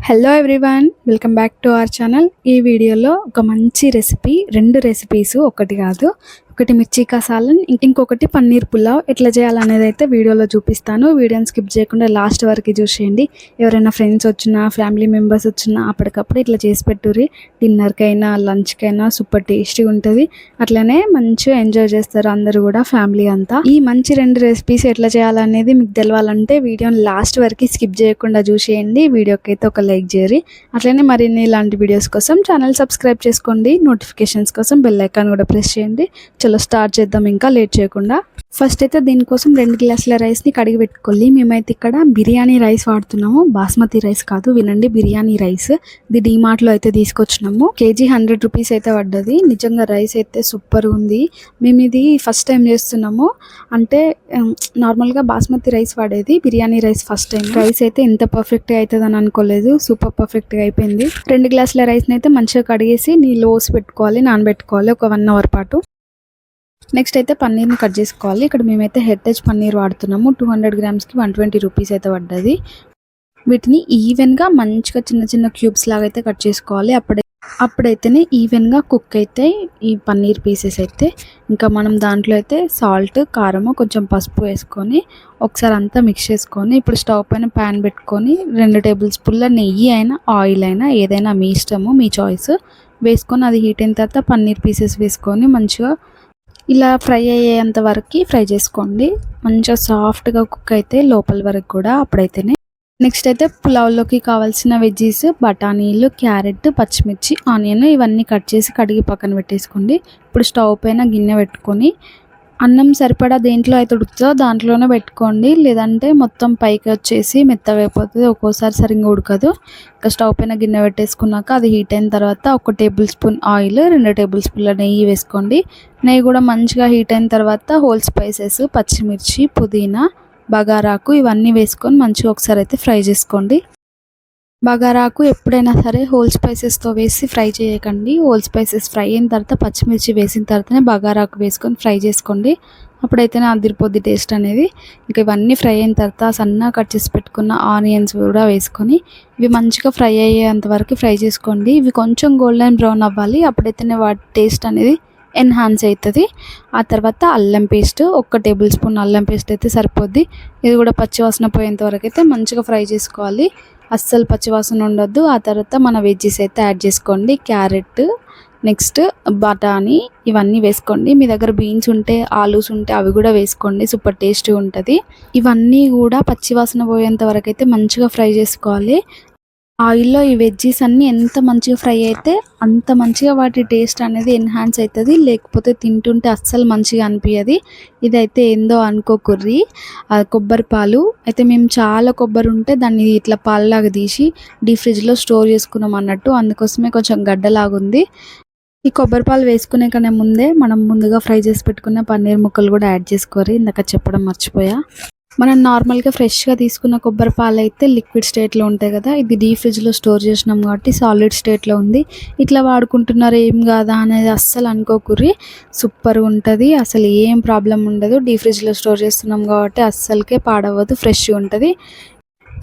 Hello everyone, welcome back to our channel. ఈ వీడియోలో ఒక మంచి రెసిపీ, రెండు రెసిపీస్, ఒకటి కాదు, ఒకటి మిర్చి కసాలన్, ఇంకొకటి పన్నీర్ పులావ్ ఎట్లా చేయాలనేది అయితే వీడియోలో చూపిస్తాను. వీడియోని స్కిప్ చేయకుండా లాస్ట్ వరకు చూసేయండి. ఎవరైనా ఫ్రెండ్స్ వచ్చినా, ఫ్యామిలీ మెంబర్స్ వచ్చినా అప్పటికప్పుడు ఇట్లా చేసి పెట్టుర్రి. డిన్నర్కైనా లంచ్కైనా సూపర్ టేస్టీగా ఉంటుంది. అట్లనే మంచిగా ఎంజాయ్ చేస్తారు అందరూ కూడా, ఫ్యామిలీ అంతా. ఈ మంచి రెండు రెసిపీస్ ఎట్లా చేయాలనేది మీకు తెలవాలంటే వీడియోని లాస్ట్ వరకు స్కిప్ చేయకుండా చూసేయండి. వీడియోకి అయితే ఒక లైక్ చేయరి. అట్లనే మరిన్ని ఇలాంటి వీడియోస్ కోసం ఛానల్ సబ్స్క్రైబ్ చేసుకోండి. నోటిఫికేషన్స్ కోసం బెల్ ఐకాన్ కూడా ప్రెస్ చేయండి. చలో స్టార్ట్ చేద్దాం ఇంకా లేట్ చేయకుండా. ఫస్ట్ అయితే దీనికోసం 2 గ్లాసుల రైస్ని కడిగి పెట్టుకోవాలి. మేమైతే ఇక్కడ బిర్యానీ రైస్ వాడుతున్నాము, బాస్మతి రైస్ కాదు, వినండి, బిర్యానీ రైస్. ఇది డీమార్ట్లో అయితే తీసుకొచ్చినాము. కేజీ 100 రూపీస్ అయితే పడ్డది. నిజంగా రైస్ అయితే సూపర్ ఉంది. మేము ఇది ఫస్ట్ టైం చేస్తున్నాము. అంటే నార్మల్గా బాస్మతి రైస్ వాడేది, biryani rice first time. Rice అయితే ఎంత పర్ఫెక్ట్గా అవుతుంది అని అనుకోలేదు, సూపర్ పర్ఫెక్ట్గా అయిపోయింది. 2 గ్లాసుల రైస్ని అయితే మంచిగా కడిగేసి నీళ్ళు పోసి పెట్టుకోవాలి, నానబెట్టుకోవాలి ఒక 1 అవర్ పాటు. నెక్స్ట్ అయితే పన్నీర్ని కట్ చేసుకోవాలి. ఇక్కడ మేమైతే హెరిటేజ్ పన్నీర్ వాడుతున్నాము. 200 గ్రామ్స్కి 120 రూపీస్ అయితే పడ్డది. వీటిని ఈవెన్గా మంచిగా చిన్న చిన్న క్యూబ్స్ లాగా అయితే కట్ చేసుకోవాలి. అప్పుడైతేనే ఈవెన్గా కుక్ అయితే ఈ పన్నీర్ పీసెస్ అయితే. ఇంకా మనం దాంట్లో అయితే సాల్ట్, కారము, కొంచెం పసుపు వేసుకొని ఒకసారి అంతా మిక్స్ చేసుకొని ఇప్పుడు స్టవ్ పైన ప్యాన్ పెట్టుకొని 2 టేబుల్ స్పూన్ల నెయ్యి అయినా ఆయిల్ అయినా ఏదైనా మీ ఇష్టము, మీ చాయిస్, వేసుకొని అది హీట్ అయిన తర్వాత పన్నీర్ పీసెస్ వేసుకొని మంచిగా ఇలా ఫ్రై అయ్యేంత వరకు ఫ్రై చేసుకోండి. మంచిగా సాఫ్ట్గా కుక్ అయితే లోపల వరకు కూడా. అప్పుడైతేనే నెక్స్ట్ అయితే పులావ్లోకి కావాల్సిన వెజ్జీస్, బఠానీలు, క్యారెట్, పచ్చిమిర్చి, ఆనియన్ ఇవన్నీ కట్ చేసి కడిగి పక్కన పెట్టేసుకోండి. ఇప్పుడు స్టవ్ పైన గిన్నె పెట్టుకొని అన్నం సరిపడా దేంట్లో అయితే ఉడుకుతుందో దాంట్లోనే పెట్టుకోండి. లేదంటే మొత్తం పైకి వచ్చేసి మెత్తగా అయిపోతుంది, ఒక్కోసారి సరిగ్గా ఉడకదు. ఇంకా స్టవ్ పైన గిన్నె పెట్టేసుకున్నాక అది హీట్ అయిన తర్వాత 1 టేబుల్ స్పూన్ ఆయిల్, 2 టేబుల్ స్పూన్ల నెయ్యి వేసుకోండి. నెయ్యి కూడా మంచిగా హీట్ అయిన తర్వాత హోల్ స్పైసెస్, పచ్చిమిర్చి, పుదీనా, బగారాకు ఇవన్నీ వేసుకొని మంచిగా ఒకసారి అయితే ఫ్రై చేసుకోండి. బగారాకు ఎప్పుడైనా సరే హోల్ స్పైసెస్తో వేసి ఫ్రై చేయకండి. హోల్ స్పైసెస్ ఫ్రై అయిన తర్వాత పచ్చిమిర్చి వేసిన తర్వాతనే బగారాకు వేసుకొని ఫ్రై చేసుకోండి. అప్పుడైతేనే అదిరిపోద్ది టేస్ట్ అనేది. ఇంకా ఇవన్నీ ఫ్రై అయిన తర్వాత సన్నగా కట్ చేసి పెట్టుకున్న ఆనియన్స్ కూడా వేసుకొని ఇవి మంచిగా ఫ్రై అయ్యేంత వరకు ఫ్రై చేసుకోండి. ఇవి కొంచెం గోల్డెన్ బ్రౌన్ అవ్వాలి, అప్పుడైతేనే వాటి టేస్ట్ అనేది ఎన్హాన్స్ అవుతుంది. ఆ తర్వాత అల్లం పేస్ట్, 1 టేబుల్ స్పూన్ అల్లం పేస్ట్ అయితే సరిపోద్ది. ఇది కూడా పచ్చివాసన పోయేంత వరకు అయితే మంచిగా ఫ్రై చేసుకోవాలి, అస్సలు పచ్చివాసన ఉండొద్దు. ఆ తర్వాత మన వెజ్జీస్ అయితే యాడ్ చేసుకోండి. క్యారెట్, నెక్స్ట్ బఠానీ ఇవన్నీ వేసుకోండి. మీ దగ్గర బీన్స్ ఉంటే, ఆలూస్ ఉంటే అవి కూడా వేసుకోండి, సూపర్ టేస్టీ ఉంటుంది. ఇవన్నీ కూడా పచ్చివాసన పోయేంత వరకు అయితే మంచిగా ఫ్రై చేసుకోవాలి. ఆయిల్లో ఈ వెజ్జీస్ అన్నీ ఎంత మంచిగా ఫ్రై అయితే అంత మంచిగా వాటి టేస్ట్ అనేది ఎన్హాన్స్ అవుతుంది. లేకపోతే తింటుంటే అస్సలు మంచిగా అనిపించదు. ఇదైతే ఏందో అనుకోకుర్రి, కొబ్బరి పాలు అయితే మేము చాలా కొబ్బరి ఉంటే దాన్ని ఇట్లా పాలలాగా తీసి డీప్ ఫ్రిడ్జ్లో స్టోర్ చేసుకున్నాం అన్నట్టు, అందుకోసమే కొంచెం గడ్డలాగుంది. ఈ కొబ్బరి పాలు వేసుకునే కన్నా ముందే మనం ముందుగా ఫ్రై చేసి పెట్టుకున్న పన్నీర్ ముక్కలు కూడా యాడ్ చేసుకోరు, ఇందాక చెప్పడం మర్చిపోయా. మనం నార్మల్గా ఫ్రెష్గా తీసుకున్న కొబ్బరి పాలు అయితే లిక్విడ్ స్టేట్లో ఉంటాయి కదా, ఇది డీప్ ఫ్రిడ్జ్లో స్టోర్ చేసినాం కాబట్టి సాలిడ్ స్టేట్లో ఉంది. ఇట్లా వాడుకుంటున్నారు ఏం కాదా అనేది అస్సలు అనుకోకుర్రి, సూపర్ ఉంటుంది, అసలు ఏం ప్రాబ్లం ఉండదు. డీప్ ఫ్రిడ్జ్లో స్టోర్ చేస్తున్నాం కాబట్టి అస్సలకే పాడవద్దు, ఫ్రెష్గా ఉంటుంది.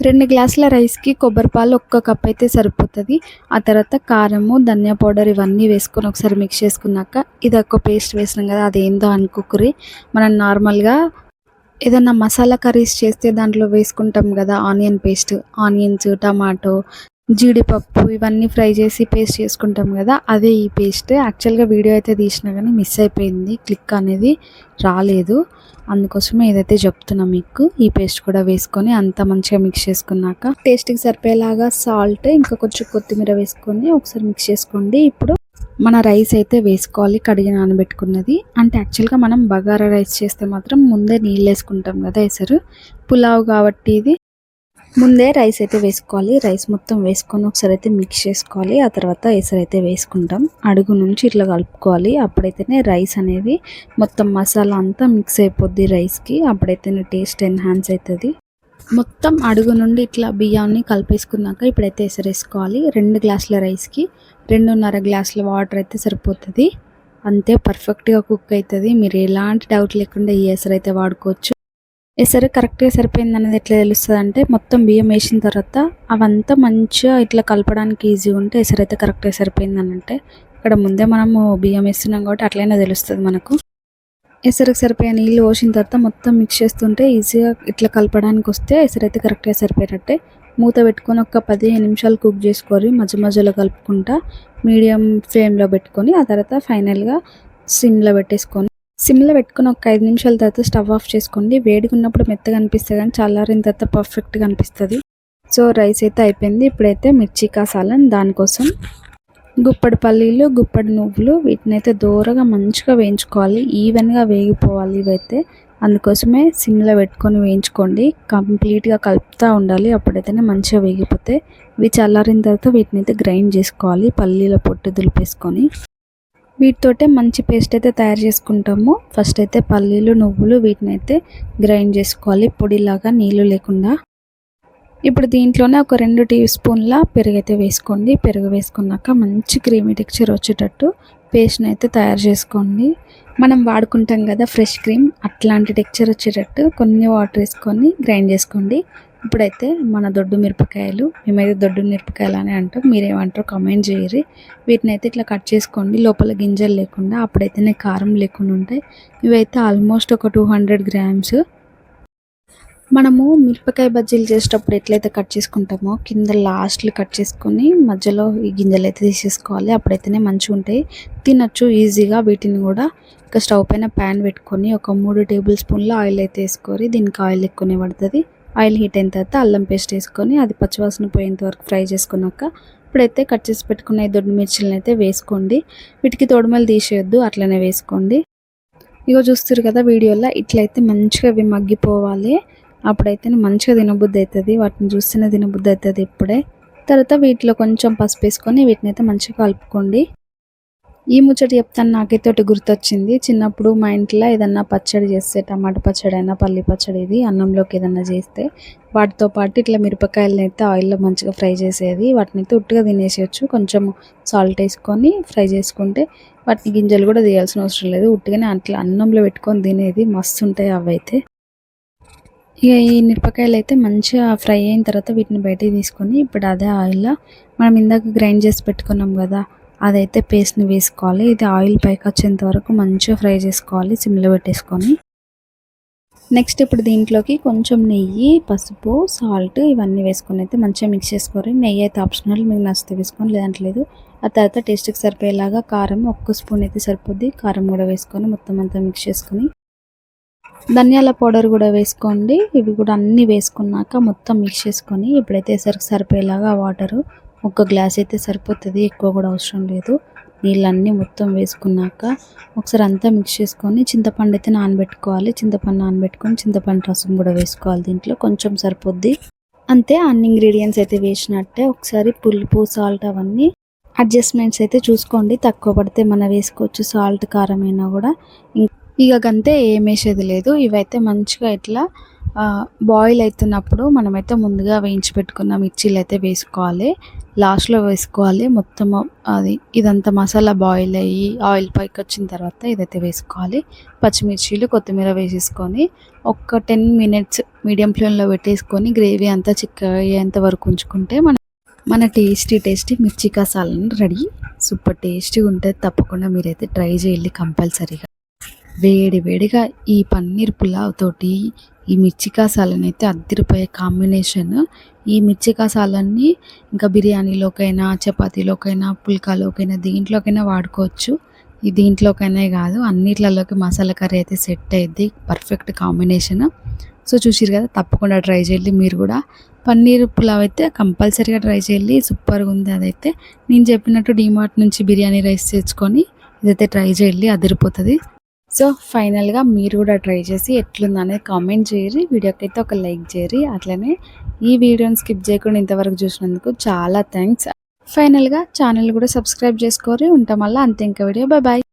2 గ్లాసుల రైస్కి కొబ్బరి పాలు 1 కప్ అయితే సరిపోతుంది. ఆ తర్వాత కారము, ధనియా పౌడర్ ఇవన్నీ వేసుకొని ఒకసారి మిక్స్ చేసుకున్నాక ఇది ఒక పేస్ట్ వేసినాం కదా, అదేందో అనుకోకుర్రి. మనం నార్మల్గా ఏదన్నా మసాలా కర్రీస్ చేస్తే దాంట్లో వేసుకుంటాం కదా ఆనియన్ పేస్ట్, ఆనియన్స్, టమాటో, జీడిపప్పు ఇవన్నీ ఫ్రై చేసి పేస్ట్ చేసుకుంటాం కదా, అదే ఈ పేస్ట్. యాక్చువల్గా వీడియో అయితే తీసినా కానీ మిస్ అయిపోయింది, క్లిక్ అనేది రాలేదు, అందుకోసమే ఏదైతే చెప్తున్నా మీకు. ఈ పేస్ట్ కూడా వేసుకొని అంతా మంచిగా మిక్స్ చేసుకున్నాక టేస్ట్కి సరిపోయేలాగా సాల్ట్, ఇంకా కొంచెం కొత్తిమీర వేసుకొని ఒకసారి మిక్స్ చేసుకోండి. ఇప్పుడు మన రైస్ అయితే వేసుకోవాలి, కడిగి నానబెట్టుకున్నది. అంటే యాక్చువల్గా మనం బగారా రైస్ చేస్తే మాత్రం ముందే నీళ్ళు వేసుకుంటాం కదా, ఎసరు. పులావ్ కాబట్టి ఇది ముందే రైస్ అయితే వేసుకోవాలి. రైస్ మొత్తం వేసుకొని ఒకసారి అయితే మిక్స్ చేసుకోవాలి. ఆ తర్వాత ఎసరు అయితే వేసుకుంటాం. అడుగు నుంచి ఇట్లా కలుపుకోవాలి, అప్పుడైతేనే రైస్ అనేది మొత్తం మసాలా అంతా మిక్స్ అయిపోద్ది రైస్కి, అప్పుడైతేనే టేస్ట్ ఎన్హాన్స్ అవుతుంది. మొత్తం అడుగు నుండి ఇట్లా బియ్యాన్ని కలిపేసుకున్నాక ఇప్పుడైతే ఎసరు వేసుకోవాలి. 2 గ్లాసుల రైస్కి 2.5 గ్లాసుల వాటర్ అయితే సరిపోతుంది. అంతే, పర్ఫెక్ట్గా కుక్ అవుతుంది. మీరు ఎలాంటి డౌట్ లేకుండా ఈ ఎసరు అయితే వాడుకోవచ్చు. ఎసరు కరెక్ట్గా సరిపోయింది అనేది ఎట్లా తెలుస్తుంది అంటే మొత్తం బియ్యం వేసిన తర్వాత అవంతా మంచిగా ఇట్లా కలపడానికి ఈజీగా ఉంటే ఎసరు అయితే కరెక్ట్గా సరిపోయింది అని అంటే ఇక్కడ ముందే మనము బియ్యం వేస్తున్నాం కాబట్టి అట్లయినా తెలుస్తుంది మనకు. ఎసరికి సరిపోయే నీళ్ళు పోసిన తర్వాత మొత్తం మిక్స్ చేస్తుంటే ఈజీగా ఇట్లా కలపడానికి వస్తే ఎసరు అయితే కరెక్ట్గా సరిపోయినట్టే. మూత పెట్టుకొని ఒక 15 నిమిషాలు కుక్ చేసుకొని మధ్య మధ్యలో కలుపుకుంటా మీడియం ఫ్లేమ్లో పెట్టుకొని ఆ తర్వాత ఫైనల్గా సిమ్లో పెట్టుకొని ఒక 5 నిమిషాల తర్వాత స్టవ్ ఆఫ్ చేసుకోండి. వేడిగా ఉన్నప్పుడు మెత్తగా అనిపిస్తుంది కానీ చల్లారిన తర్వాత పర్ఫెక్ట్గా అనిపిస్తుంది. సో రైస్ అయితే అయిపోయింది. ఇప్పుడైతే మిర్చి కాసాలని దానికోసం గుప్పడి పల్లీలు, గుప్పడి నువ్వులు వీటిని అయితే దూరగా మంచిగా వేయించుకోవాలి. ఈవెన్గా వేగిపోవాలి ఇవైతే. అందుకోసమే సిమ్లో పెట్టుకొని వేయించుకోండి. కంప్లీట్గా కలుపుతూ ఉండాలి, అప్పుడైతేనే మంచిగా వేగిపోతే. ఇవి చల్లారిన తర్వాత వీటిని అయితే గ్రైండ్ చేసుకోవాలి పల్లీల పొట్టు దులిపేసుకొని. వీటితోటే మంచి పేస్ట్ అయితే తయారు చేసుకుంటాము. ఫస్ట్ అయితే పల్లీలు, నువ్వులు వీటిని అయితే గ్రైండ్ చేసుకోవాలి పొడిలాగా, నీళ్ళు లేకుండా. ఇప్పుడు దీంట్లోనే ఒక 2 టీ స్పూన్ల పెరుగు అయితే వేసుకోండి. పెరుగు వేసుకున్నాక మంచి క్రీమీ టెక్స్చర్ వచ్చేటట్టు పేస్ట్ని అయితే తయారు చేసుకోండి. మనం వాడుకుంటాం కదా ఫ్రెష్ క్రీమ్, అట్లాంటి టెక్స్చర్ వచ్చేటట్టు కొన్ని వాటర్ వేసుకొని గ్రైండ్ చేసుకోండి. ఇప్పుడైతే మన దొడ్డు మిరపకాయలు, మేమైతే దొడ్డు మిరపకాయలు అని అంటాం, మీరేమంటారో కామెంట్ చేయరు. వీటిని అయితే ఇట్లా కట్ చేసుకోండి లోపల గింజలు లేకుండా, అప్పుడైతేనే కారం లేకుండా ఉంటాయి. ఇవైతే ఆల్మోస్ట్ ఒక 200 గ్రామ్స్. మనము మిరపకాయ బజ్జీలు చేసేటప్పుడు ఎట్లయితే కట్ చేసుకుంటామో కింద లాస్ట్లో కట్ చేసుకొని మధ్యలో ఈ గింజలు అయితే తీసేసుకోవాలి, అప్పుడైతేనే మంచిగా ఉంటాయి, తినచ్చు ఈజీగా. వీటిని కూడా ఇక స్టవ్ పైన ప్యాన్ పెట్టుకొని ఒక 3 టేబుల్ స్పూన్ల ఆయిల్ అయితే వేసుకోరి. దీనికి ఆయిల్ ఎక్కువనే పడుతుంది. ఆయిల్ హీట్ అయిన తర్వాత అల్లం పేస్ట్ వేసుకొని అది పచ్చివాసన పోయేంత వరకు ఫ్రై చేసుకున్నాక ఇప్పుడైతే కట్ చేసి పెట్టుకున్న ఈ దొడ్డు మిర్చిలను అయితే వేసుకోండి. వీటికి తోడుమలు తీసేయొద్దు, అట్లనే వేసుకోండి. ఇగో చూస్తారు కదా వీడియోలో, ఇట్లయితే మంచిగా అవి మగ్గిపోవాలి, అప్పుడైతే మంచిగా తినబుద్ధి అవుతుంది. వాటిని చూస్తేనే తినబుద్ధి అవుతుంది ఇప్పుడే. తర్వాత వీటిలో కొంచెం పసుపు వేసుకొని వీటిని అయితే మంచిగా కలుపుకోండి. ఈ ముచ్చట చెప్తాను నాకైతే ఒకటి గుర్తొచ్చింది. చిన్నప్పుడు మా ఇంట్లో ఏదన్నా పచ్చడి చేస్తే, టమాటా పచ్చడి అయినా పల్లి పచ్చడి, ఇది అన్నంలోకి ఏదన్నా చేస్తే వాటితో పాటు ఇట్లా మిరపకాయలను అయితే ఆయిల్లో మంచిగా ఫ్రై చేసేది. వాటిని అయితే ఉట్టుగా తినేసేయచ్చు, కొంచెం సాల్ట్ వేసుకొని ఫ్రై చేసుకుంటే వాటిని గింజలు కూడా తీయాల్సిన అవసరం లేదు. ఉట్టుగానే అట్లా అన్నంలో పెట్టుకొని తినేది మస్తు ఉంటాయి అవైతే. ఇక ఈ మిరపకాయలు అయితే మంచిగా ఫ్రై అయిన తర్వాత వీటిని బయటికి తీసుకొని ఇప్పుడు అదే ఆయిల్లో మనం ఇందాక గ్రైండ్ చేసి పెట్టుకున్నాం కదా అదైతే పేస్ట్ని వేసుకోవాలి. ఇది ఆయిల్ పైకి వచ్చేంత వరకు మంచిగా ఫ్రై చేసుకోవాలి సిమ్లో పెట్టేసుకొని. నెక్స్ట్ ఇప్పుడు దీంట్లోకి కొంచెం నెయ్యి, పసుపు, సాల్ట్ ఇవన్నీ వేసుకొని అయితే మంచిగా మిక్స్ చేసుకోవాలి. నెయ్యి అయితే ఆప్షనల్, మీకు నచ్చితే వేసుకొని లేదంటే లేదు. ఆ తర్వాత టేస్ట్కి సరిపోయేలాగా కారం 1 స్పూన్ అయితే సరిపోద్ది. కారం కూడా వేసుకొని మొత్తం అంతా మిక్స్ చేసుకొని ధనియాల పౌడర్ కూడా వేసుకోండి. ఇవి కూడా అన్నీ వేసుకున్నాక మొత్తం మిక్స్ చేసుకొని ఇప్పుడైతే ఎసరికి సరిపోయేలాగా వాటరు 1 గ్లాస్ అయితే సరిపోతుంది, ఎక్కువ కూడా అవసరం లేదు. నీళ్ళన్నీ మొత్తం వేసుకున్నాక ఒకసారి అంతా మిక్స్ చేసుకొని చింతపండు అయితే నానబెట్టుకోవాలి. చింతపండు నానబెట్టుకొని చింతపండు రసం కూడా వేసుకోవాలి. దీంట్లో కొంచెం సరిపోద్ది అంతే. అన్ని ఇంగ్రీడియంట్స్ అయితే వేసినట్టే. ఒకసారి పులుపు, సాల్ట్ అవన్నీ అడ్జస్ట్మెంట్స్ అయితే చూసుకోండి. తక్కువ పడితే మనం వేసుకోవచ్చు, సాల్ట్ కారం అయినా కూడా. ఇక గంతే, ఏం వేసేది లేదు. ఇవైతే మంచిగా ఇట్లా బాయిల్ అవుతున్నప్పుడు మనమైతే ముందుగా వేయించి పెట్టుకున్న మిర్చీలు అయితే వేసుకోవాలి, లాస్ట్లో వేసుకోవాలి. మొత్తం ఇదంతా మసాలా బాయిల్ అయ్యి ఆయిల్ పైకి వచ్చిన తర్వాత ఇదైతే వేసుకోవాలి. పచ్చిమిర్చీలు, కొత్తిమీర వేసేసుకొని ఒక 10 మినిట్స్ మీడియం ఫ్లేమ్లో పెట్టేసుకొని గ్రేవీ అంతా చిక్కగా అయ్యేంత వరకు ఉంచుకుంటే మన టేస్టీ మిర్చి కసాలను రెడీ. సూపర్ టేస్టీగా ఉంటుంది. తప్పకుండా మీరైతే ట్రై చేయాలి కంపల్సరీగా. వేడిగా ఈ పన్నీర్ పులావ్ తోటి ఈ మిర్చి కాసాలని అయితే అద్దరిపోయే కాంబినేషన్. ఈ మిర్చి కాసాలన్నీ ఇంకా బిర్యానీలోకైనా, చపాతీలోకైనా, పుల్కాలోకైనా, దీంట్లోకైనా వాడుకోవచ్చు. ఈ దీంట్లోకైనా కాదు, అన్నిట్లలోకి మసాలా కర్రీ అయితే సెట్ అయ్యిద్ది, పర్ఫెక్ట్ కాంబినేషన్. సో చూసిరు కదా, తప్పకుండా ట్రై చేయండి మీరు కూడా. పన్నీర్ పులావ్ అయితే కంపల్సరీగా ట్రై చేయాలి, సూపర్గా ఉంది. అదైతే నేను చెప్పినట్టు డిమార్ట్ నుంచి బిర్యానీ రైస్ తెచ్చుకొని ఇదైతే ట్రై చేయాలి, అదిరిపోతుంది. సో ఫైనల్గా మీరు కూడా ట్రై చేసి ఎట్లుందనేది కామెంట్ చేయరు. వీడియోకి అయితే ఒక లైక్ చేయరు. అట్లనే ఈ వీడియోని స్కిప్ చేయకుండా ఇంతవరకు చూసినందుకు చాలా థ్యాంక్స్. ఫైనల్గా ఛానల్ కూడా సబ్స్క్రైబ్ చేసుకోరు. ఉంటాం వల్ల అంతే, ఇంకా వీడియో. బాయ్.